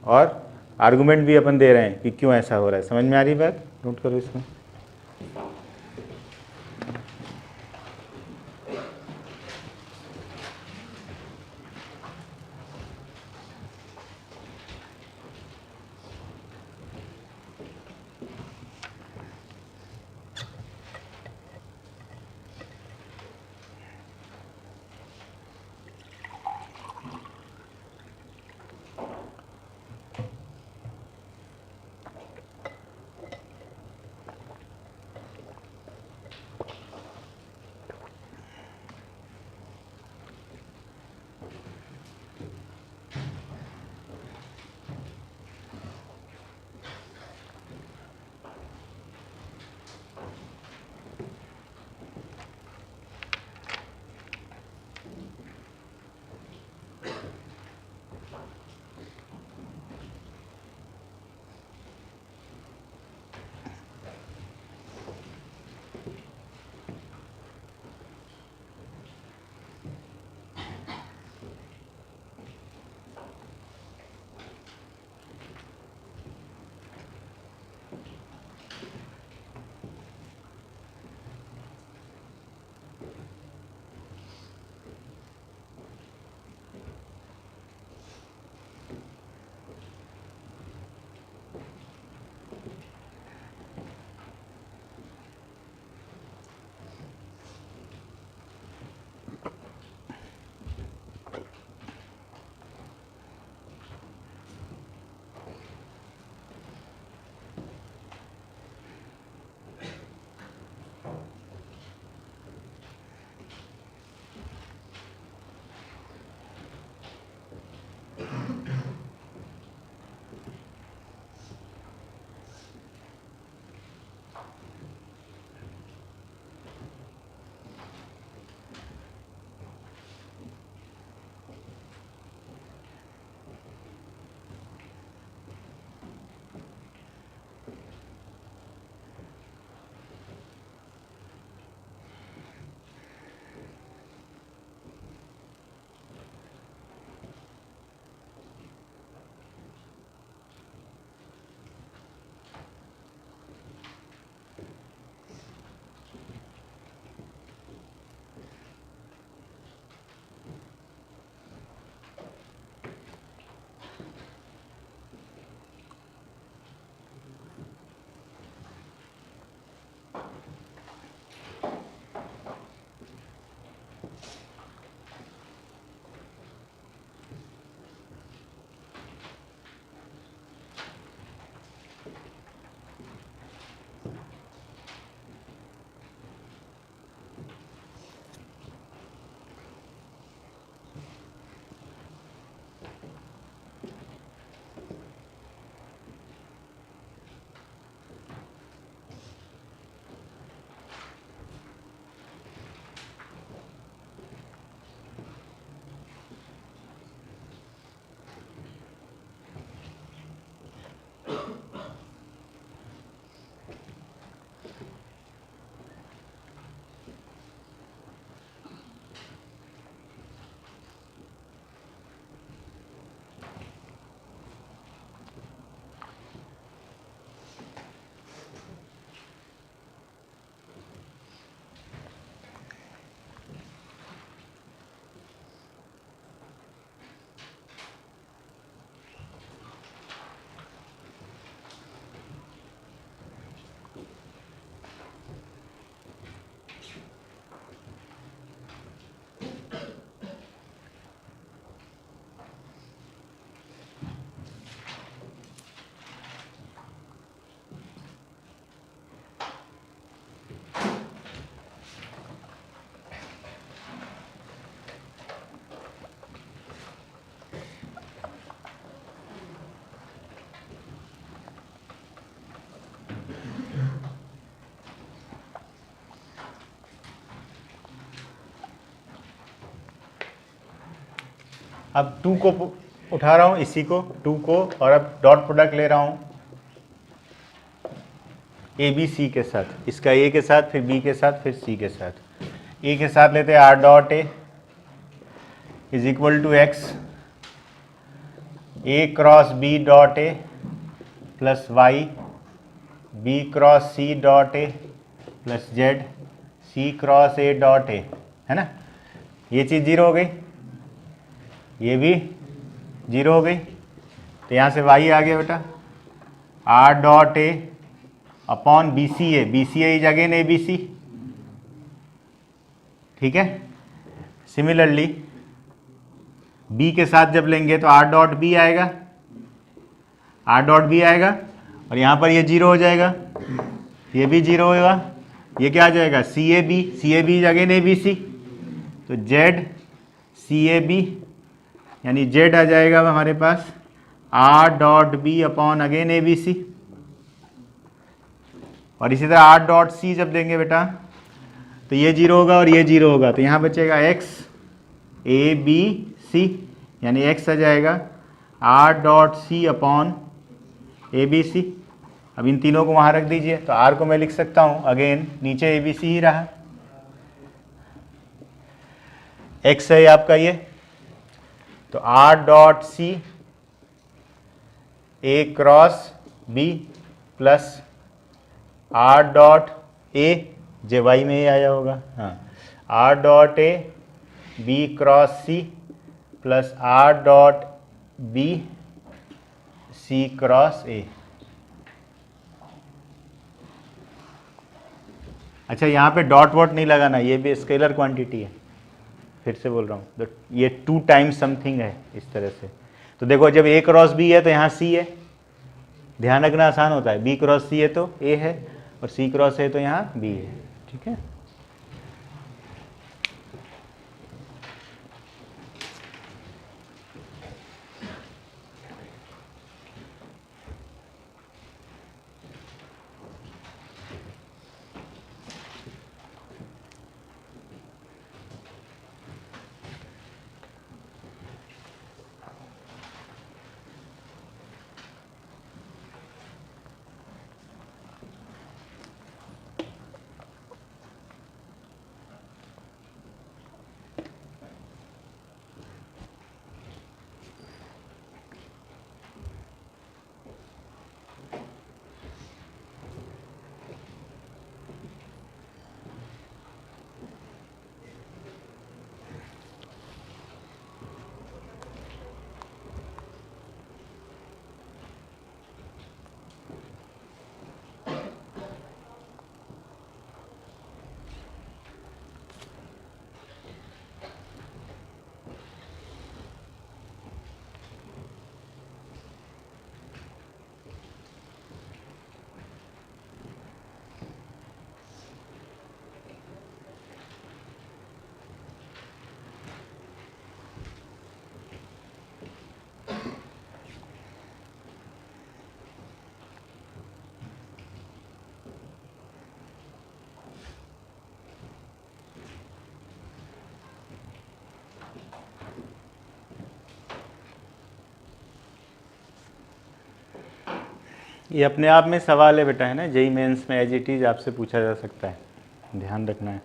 Speaker 1: और आर्गुमेंट भी अपन दे रहे हैं कि क्यों ऐसा हो रहा है। समझ में आ रही बात, नोट करो इसमें। अब 2 को उठा रहा हूँ, इसी को 2 को, और अब डॉट प्रोडक्ट ले रहा हूँ ए बी सी के साथ, इसका ए के साथ, फिर बी के साथ, फिर सी के साथ। ए के साथ लेते हैं R dot A is equal to X A cross B dot A plus Y B cross C dot A plus Z C cross A dot A, है ना। ये चीज़ जीरो हो गई, ये भी जीरो हो गई, तो यहाँ से वाई आ गया बेटा R dot A upon B C A is again A B C, ठीक है। सिमिलरली बी के साथ जब लेंगे तो आर डॉट बी आएगा, आर डॉट बी आएगा, और यहाँ पर ये जीरो हो जाएगा, ये भी जीरो होगा, ये क्या आ जाएगा C A B is again A B C, तो जेड सी ए बी यानी जेड आ जाएगा हमारे पास R dot B upon again A B C. और इसी तरह आर डॉट सी जब देंगे बेटा तो ये जीरो होगा और ये जीरो होगा, तो यहाँ बचेगा एक्स ए बी सी यानी एक्स आ जाएगा R dot C upon A B C. अब इन तीनों को वहाँ रख दीजिए, तो आर को मैं लिख सकता हूँ अगेन नीचे ए बी सी ही रहा, एक्स है आपका ये, तो R dot C A cross B plus R dot A जे वाई में ही आया होगा, हाँ R dot A B cross C plus R dot B C cross A. अच्छा यहाँ पे डॉट वॉट नहीं लगाना, ये भी स्केलर क्वांटिटी है, फिर से बोल रहा हूँ, तो ये 2 टाइम्स समथिंग है इस तरह से। तो देखो जब ए क्रॉस बी है तो यहाँ सी है, ध्यान रखना आसान होता है, बी क्रॉस सी है तो ए है और सी क्रॉस है तो यहाँ बी है, ठीक है। ये अपने आप में सवाल है बेटा, है ना, जेई मेंस में एज इट इज आपसे पूछा जा सकता है, ध्यान रखना है।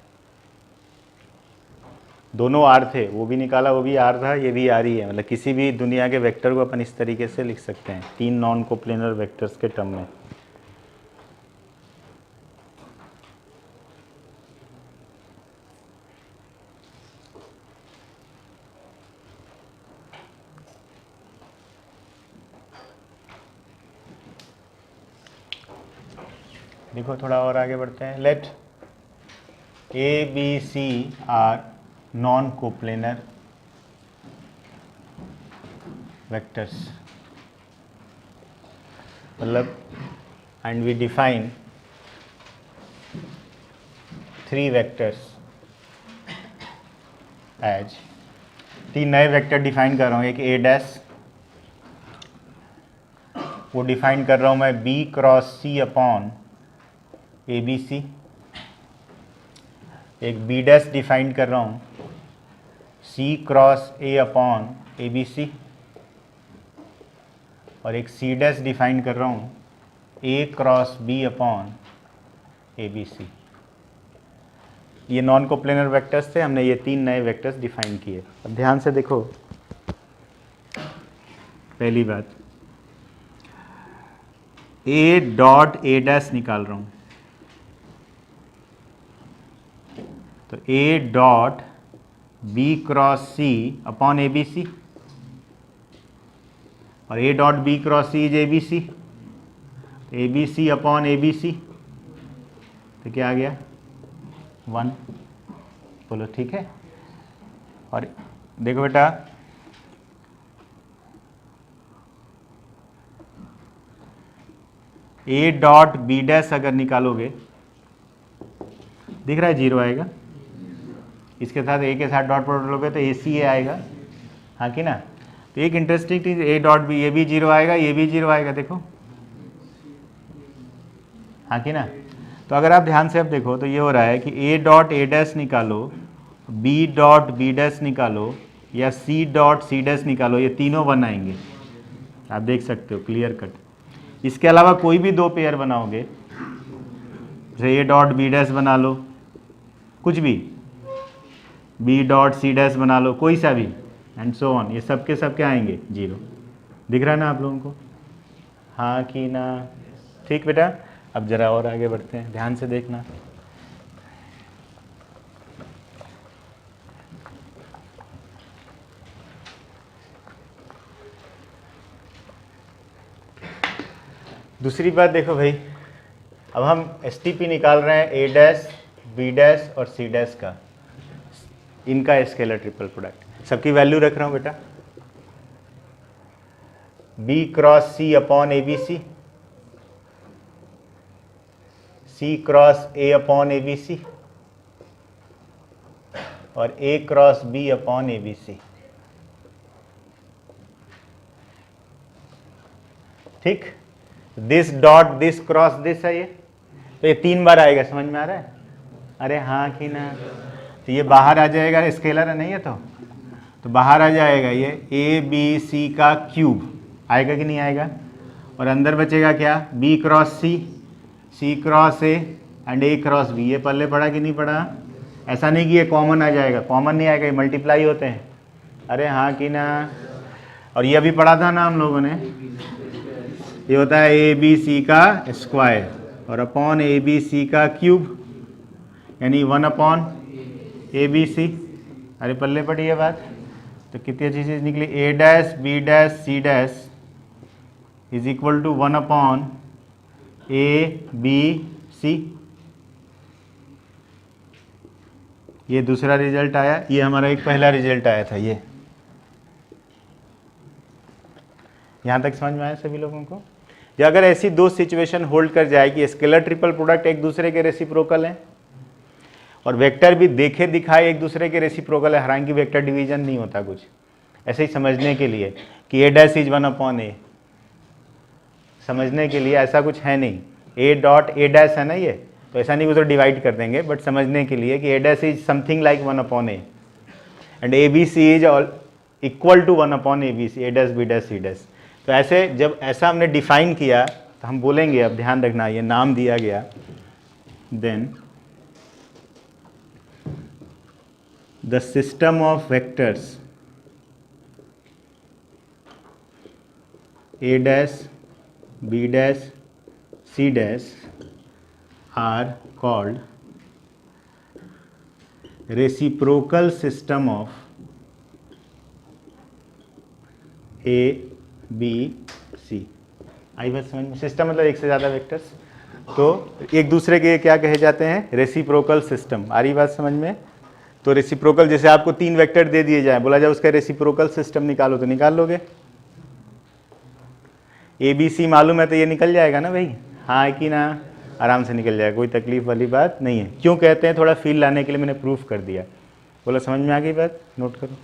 Speaker 1: दोनों आर थे, वो भी निकाला, वो भी आर था, ये भी आर ही है, मतलब किसी भी दुनिया के वेक्टर को अपन इस तरीके से लिख सकते हैं 3 नॉन कोप्लेनर वेक्टर्स के टर्म में। देखो थोड़ा और आगे बढ़ते हैं, let A B C are non coplanar vectors, मतलब and we define 3 vectors as, 3 नए वेक्टर डिफाइन कर रहा हूँ, एक ए डैश, वो डिफाइन कर रहा हूँ मैं B cross C upon A B C, एक बी डैश डिफाइन कर रहा हूँ C cross A upon A B C, और एक सी डैश डिफाइन कर रहा हूँ A cross B upon A B C. ये नॉन कोप्लेनर वेक्टर्स थे, हमने ये 3 नए वेक्टर्स डिफाइन किए। अब ध्यान से देखो, पहली बात ए डॉट ए डैश निकाल रहा हूँ, तो A dot B cross C upon A B C, और A dot B cross C is A B C, A B C upon A B C, तो क्या आ गया 1। बोलो ठीक है। और देखो बेटा, ए डॉट बी डैश अगर निकालोगे, दिख रहा है 0 आएगा, इसके साथ ए के साथ डॉट प्रोडक्ट लोगे तो ए सी ए आएगा, हाँ कि ना। तो एक इंटरेस्टिंग चीज, ए डॉट बी, ये भी 0 आएगा, ये भी 0 आएगा, देखो, हाँ कि ना। तो अगर आप ध्यान से अब देखो तो ये हो रहा है कि ए डॉट ए डैश निकालो, बी डॉट बी डैश निकालो, या सी डॉट सी डैश निकालो, ये तीनों 1 आएंगे, आप देख सकते हो क्लियर कट। इसके अलावा कोई भी 2 पेयर बनाओगे, जैसे ए डॉट बी डैश बना लो, कुछ भी, बी डॉट सी डैश बना लो, कोई सा भी, एंड सो ऑन, ये सब के सब क्या आएंगे 0। दिख रहा है ना आप लोगों को, हाँ कि ना। ठीक बेटा, अब जरा और आगे बढ़ते हैं, ध्यान से देखना। दूसरी बात देखो भाई, अब हम एसटीपी निकाल रहे हैं ए डैश बी डैश और सी डैश का, इनका स्केलर ट्रिपल प्रोडक्ट, सबकी वैल्यू रख रहा हूं बेटा, B cross C upon A B C, C cross A upon A B C, और A cross B upon A B C. ठीक, this dot this cross this है ये, तो ये 3 बार आएगा, समझ में आ रहा है? अरे हाँ कि ना। तो ये बाहर आ जाएगा, स्केलर है नहीं है, तो बाहर आ जाएगा ये ए बी सी का क्यूब, आएगा कि नहीं आएगा, और अंदर बचेगा क्या, B cross C cross A and A cross B. ये पल्ले पड़ा कि नहीं पड़ा? ऐसा नहीं कि ये कॉमन आ जाएगा, कॉमन नहीं आएगा, ये मल्टीप्लाई होते हैं। अरे हाँ कि ना। और ये अभी पढ़ा था ना हम लोगों ने, ये होता है ए बी सी का स्क्वायर और अपॉन ए बी सी का क्यूब, यानी 1 अपॉन ए बी सी। अरे पल्ले पड़ी है बात, तो कितनी अच्छी चीज़ निकली, A dash B dash C dash is equal to 1 upon A B C. ये दूसरा रिजल्ट आया, ये हमारा एक पहला रिजल्ट आया था। ये यहाँ तक समझ में आया सभी लोगों को? या अगर ऐसी 2 सिचुएशन होल्ड कर जाए कि स्केलर ट्रिपल प्रोडक्ट एक दूसरे के रेसिप्रोकल हैं और वेक्टर भी देखे दिखाए एक दूसरे के रेसिप्रोकल है, हालांकि वेक्टर डिवीजन नहीं होता कुछ, ऐसे ही समझने के लिए कि ए डैश इज 1 अपॉन ए, समझने के लिए ऐसा कुछ है नहीं, ए डॉट ए डैश है ना ये, तो ऐसा नहीं कि उसे डिवाइड कर देंगे, बट समझने के लिए कि A dash is something like 1 upon A and A B C is equal to 1 upon A B C, A dash B dash C dash. तो ऐसे जब ऐसा हमने डिफाइन किया तो हम बोलेंगे, अब ध्यान रखना, ये नाम दिया गया, then the system of vectors A dash B dash C dash are called reciprocal system of A B C. आई बात समझ में? सिस्टम मतलब एक से ज़्यादा वेक्टर्स, तो एक दूसरे के क्या कहे जाते हैं, रेसिप्रोकल सिस्टम। आ रही बात समझ में? तो रेसिप्रोकल, जैसे आपको 3 वेक्टर दे दिए जाए, बोला जाए उसका रेसिप्रोकल सिस्टम निकालो, तो निकाल लोगे। ए बी सी मालूम है तो ये निकल जाएगा ना भाई, हाँ कि ना, आराम से निकल जाएगा, कोई तकलीफ वाली बात नहीं है। क्यों कहते हैं, थोड़ा फील लाने के लिए मैंने प्रूफ कर दिया। बोला समझ में आ गई बात? नोट करो।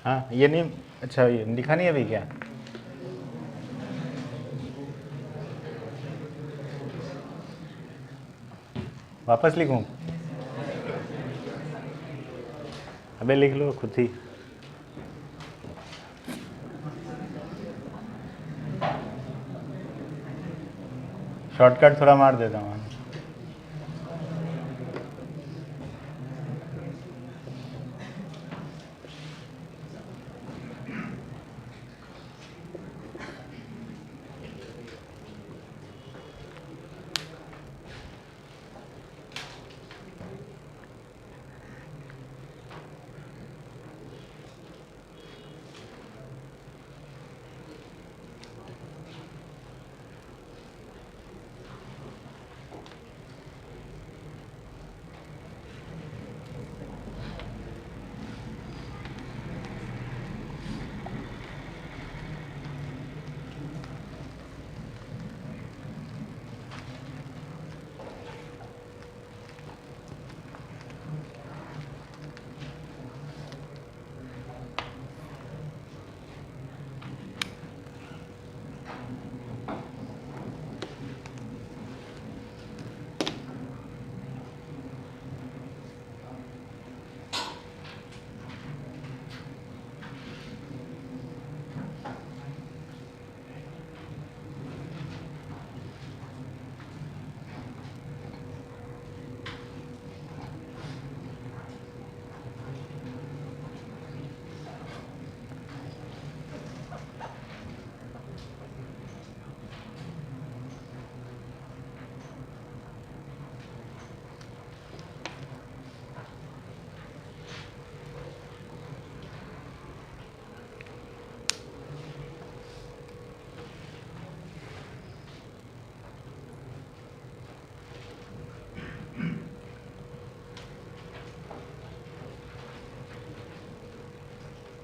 Speaker 1: हाँ ये नहीं, अच्छा ये लिखा नहीं अभी क्या? वापस लिखूं? अबे लिख लो खुद ही। शॉर्टकट थोड़ा मार देता हूँ।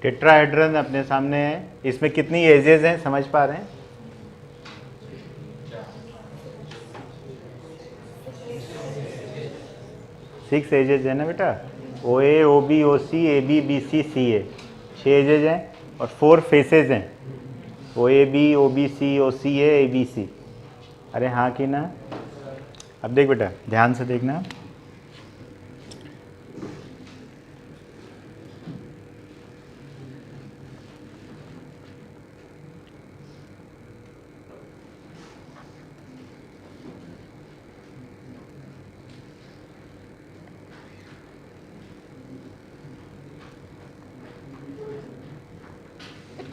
Speaker 1: टेट्राहेड्रन अपने सामने है, इसमें कितनी एजेस हैं समझ पा रहे हैं? सिक्स एजेज है ना बेटा, O A O B O C A B B C C A, 6 edges हैं और 4 फेसेज हैं, O A B O B C O C A B C. अरे हाँ कि ना? अब देख बेटा ध्यान से देखना,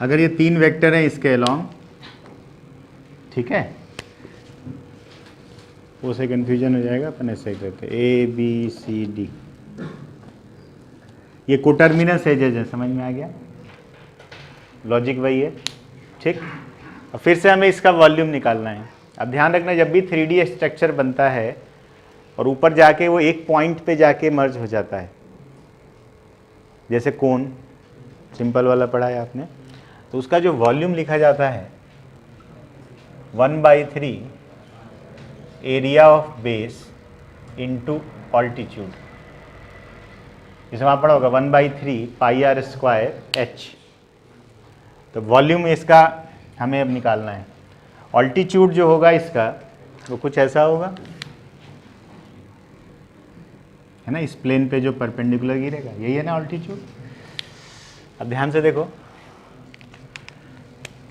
Speaker 1: अगर ये 3 वेक्टर हैं इसके अलोंग, ठीक है, वो से कन्फ्यूजन हो जाएगा, अपन ऐसे करते ए बी सी डी, ये कोटर्मिनस एजेज है, समझ में आ गया? लॉजिक वही है, ठीक। अब फिर से हमें इसका वॉल्यूम निकालना है। अब ध्यान रखना, जब भी 3D स्ट्रक्चर बनता है और ऊपर जाके वो एक पॉइंट पे जाके मर्ज हो जाता है, जैसे कोन सिंपल वाला पढ़ा है आपने, तो उसका जो वॉल्यूम लिखा जाता है 1/3 area of base into altitude. जैसे वहाँ पढ़ा होगा 1/3 पाई आर स्क्वायर एच। तो वॉल्यूम इसका हमें अब निकालना है। ऑल्टीट्यूड जो होगा इसका वो कुछ ऐसा होगा, है ना, इस प्लेन पे जो परपेंडिकुलर गिरेगा, यही है ना ऑल्टीट्यूड। अब ध्यान से देखो,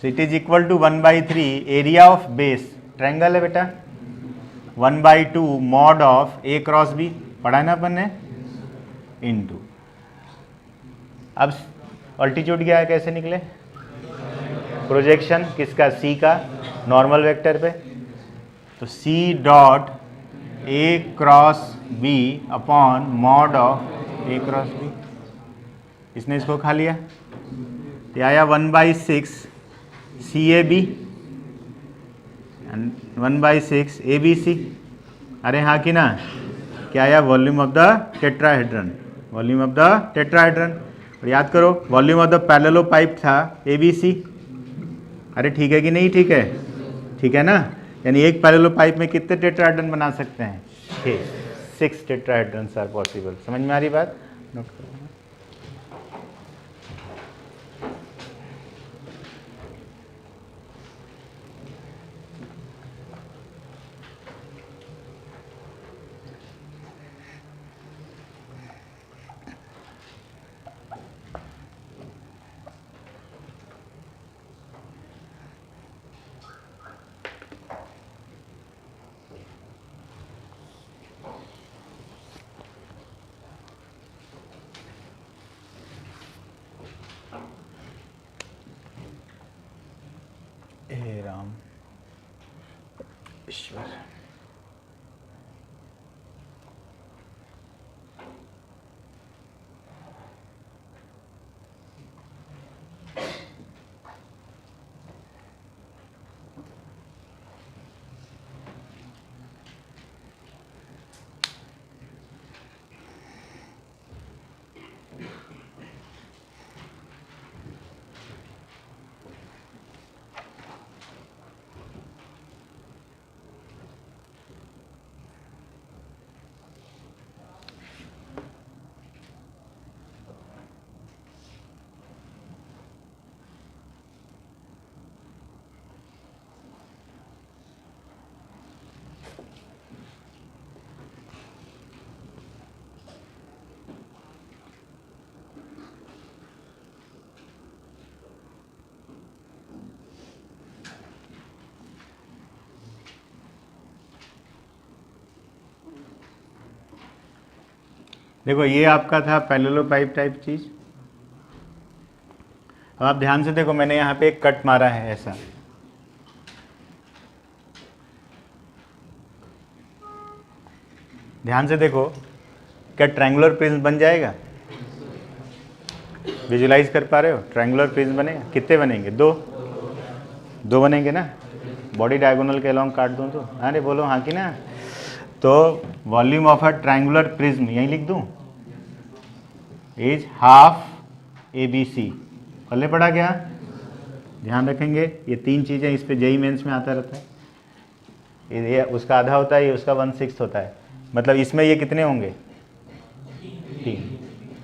Speaker 1: so it is equal to 1/3 area of base, triangle है बेटा, 1/2 mod of A cross B, पढ़ा है ना अपन ने, इनटू, अब ऑल्टीट्यूड क्या है, कैसे निकले, प्रोजेक्शन किसका, सी का, नॉर्मल वेक्टर पे, तो C dot A cross B upon mod of A cross B, इसने इसको खा लिया, ये आया 1/6 C A B and 1/6 A B C. अरे हाँ कि ना, क्या आया, volume of the tetrahedron, volume of the tetrahedron. और याद करो वॉल्यूम ऑफ द पैरेललोपाइप था ए बी सी। अरे ठीक है कि नहीं, ठीक है, ठीक है ना, यानी एक पैरेललोपाइप में कितने टेट्राहेड्रन बना सकते हैं, 6 टेट्राहेड्रन्स आर पॉसिबल। समझ में आ रही बात? नोट करो। राम ईश्वर। देखो ये आपका था पैरेललोपाइप टाइप चीज। अब आप ध्यान से देखो, मैंने यहाँ पे एक कट मारा है ऐसा, ध्यान से देखो, क्या ट्रायंगुलर प्रिज्म बन जाएगा? विजुलाइज कर पा रहे हो? ट्रायंगुलर प्रिज्म बनेगा। कितने बनेंगे? दो बनेंगे ना। बॉडी डायगोनल के अलोंग काट दूं तो, अरे बोलो हाँ कि ना। तो volume of a triangular prism यहीं लिख दूं, इज हाफ ABC। पल्ले पड़ा क्या? ध्यान रखेंगे ये तीन चीजें, इस पे जेई मेंस में आता रहता है। ये उसका आधा होता है, ये उसका 1/6 होता है। मतलब इसमें ये कितने होंगे? 3,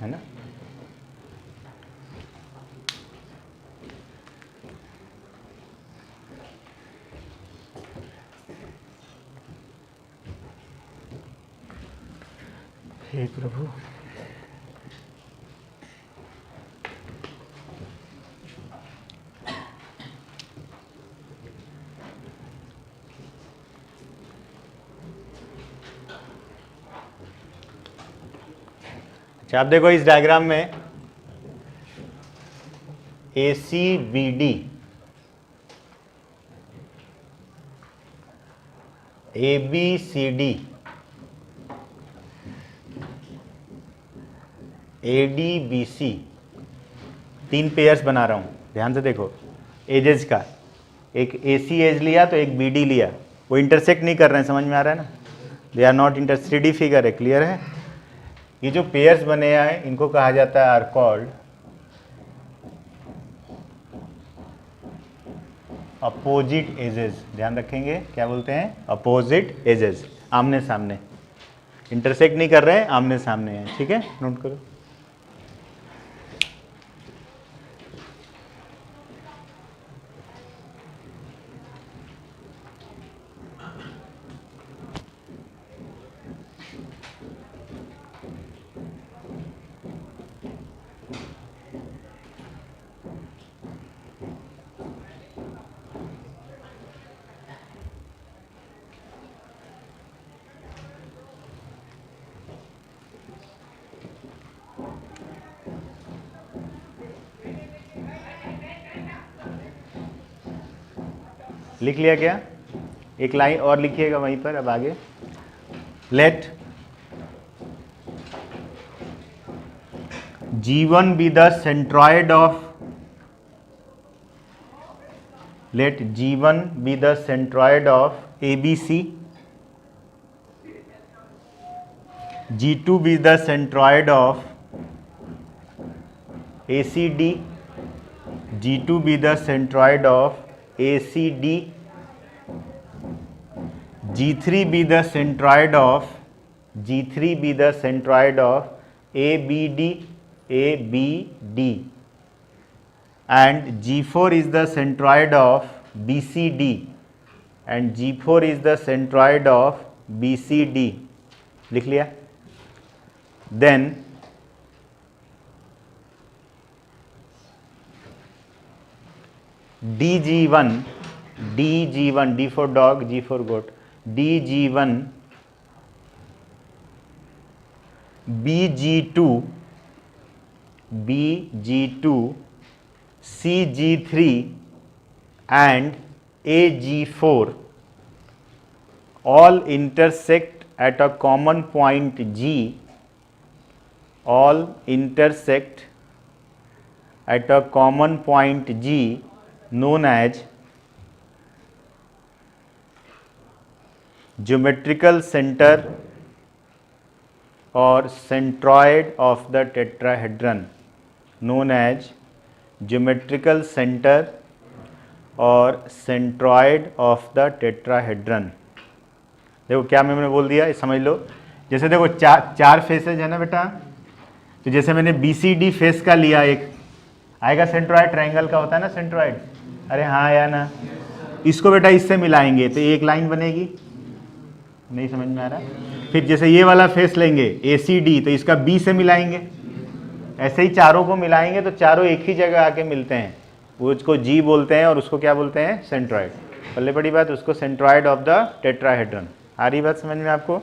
Speaker 1: है ना। हे प्रभु, अच्छा आप देखो इस डायग्राम में ACBD, ABCD, ADBC, 3 पेयर्स बना रहा हूँ। ध्यान से देखो एजेस का, एक AC एज लिया तो एक BD लिया, वो इंटरसेक्ट नहीं कर रहे हैं, समझ में आ रहा है ना? They are not inter, 3D figure है, क्लियर है? ये जो पेयर्स बने हैं इनको कहा जाता है, आर कॉल्ड अपोजिट एजेस। ध्यान रखेंगे, क्या बोलते हैं? अपोजिट एजेस, आमने सामने, इंटरसेक्ट नहीं कर रहे हैं, आमने सामने हैं। ठीक है, नोट करो। लिख लिया क्या? एक लाइन और लिखिएगा वहीं पर। अब आगे, late G1 be the centroid of, let G1 be the centroid of ABC, G2 be the centroid of ACD, G2 be the centroid of ACD, G3 be the centroid of, G3 be the centroid of ABD, and G4 is the centroid of BCD, and G4 is the centroid of BCD। लिख लिया? Then DG1, D for dog, G for goat, DG1, BG2, CG3 and AG4 all intersect at a common point G, all intersect at a common point G known as geometrical center or centroid of the tetrahedron, known as geometrical center और centroid of the tetrahedron. देखो क्या मैंने बोल दिया, समझ लो। जैसे देखो चार फेसेज है ना बेटा, तो जैसे मैंने BCD फेस का लिया, एक आएगा सेंट्रॉयड, ट्रायंगल का होता है ना सेंट्रॉयड, अरे हाँ या ना। इसको बेटा इससे मिलाएंगे तो एक लाइन बनेगी, नहीं समझ में आ रहा। फिर जैसे ये वाला फेस लेंगे ACD, तो इसका B से मिलाएंगे, ऐसे ही चारों को मिलाएंगे तो चारों एक ही जगह आके मिलते हैं, वो उसको G बोलते हैं और उसको क्या बोलते हैं, सेंट्रॉयड। पल्ले पड़ी बात, उसको सेंट्रॉयड ऑफ द टेट्राहेड्रन। आ रही बात समझ में आपको?